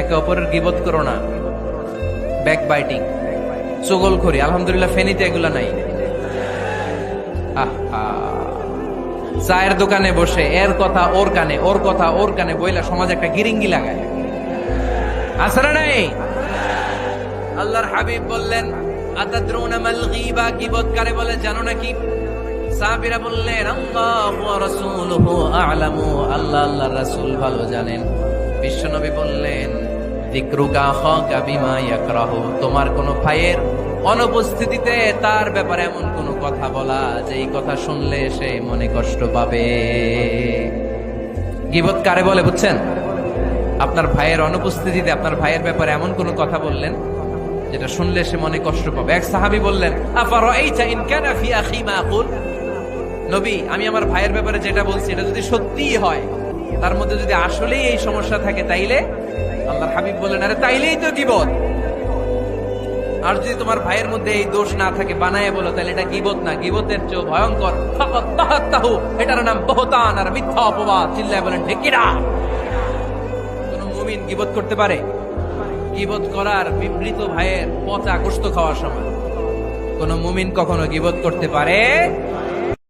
একে অপরের গীবত করো না, ব্যাক বাইটিং, চগলখড়ি। আলহামদুলিল্লাহ ফেনীতে এগুলা নাই। আহা, চায়ের দোকানে বসে এর কথা ওর কানে, ওর কথা ওর কানে বইলা সমাজ একটা গিরিঙ্গি লাগায়, আছে না নাই? আল্লাহর হাবিব বললেন, আতাদরুনা মাল গীবা, গীবত কারে বলে জানো নাকি? সাহাবীরা বললেন, আল্লাহু ওয়া রাসূলুহু আ'লামু, আল্লাহ আল্লাহর রাসূল ভালো জানেন। বিশ্বনবী বললেন, যিকরুকা আখাকা বিমা ইয়াকরাহু, তোমার কোন ভাইয়ের অনুপস্থিতিতে তার ব্যাপারে এমন কোন কথা বলা যেই কথা শুনলে সে মনে কষ্ট পাবে। গীবত কারে বলে বুঝছেন? আপনার ভাইয়ের অনুপস্থিতিতে আপনার ভাইয়ের ব্যাপারে এমন কোন কথা বললেন যেটা শুনলে সে মনে কষ্ট পাবে। এক সাহাবী বললেন, আফারাআইতা ইন কানা ফি আখি মা আকুল, নবী আমি আমার ভাইয়ের ব্যাপারে যেটা বলছি এটা যদি সত্যিই হয়, তার মধ্যে যদি আসলেই এই সমস্যা থাকে, তাইলে? আল্লাহর হাবিব বললেন, আরে তাইলেই তো গীবত। আর যদি তোমার ভাইয়ের মধ্যে এই দোষ না থাকে, বানায় বলো, তাহলে এটা গীবত না, গীবতের চেয়ে ভয়ঙ্কর। ফাকাত তাহাত্তাহু, এটার নাম বহতান আর মিথ্যা অপবাদ। চিল্লায় বলেন ঠিক কিনা? কোন মুমিন গীবত করতে পারে? গীবত করার বিবৃত ভাইয়ের পচা গোশত খাওয়ার সময় কোন মুমিন কখনো গীবত করতে পারে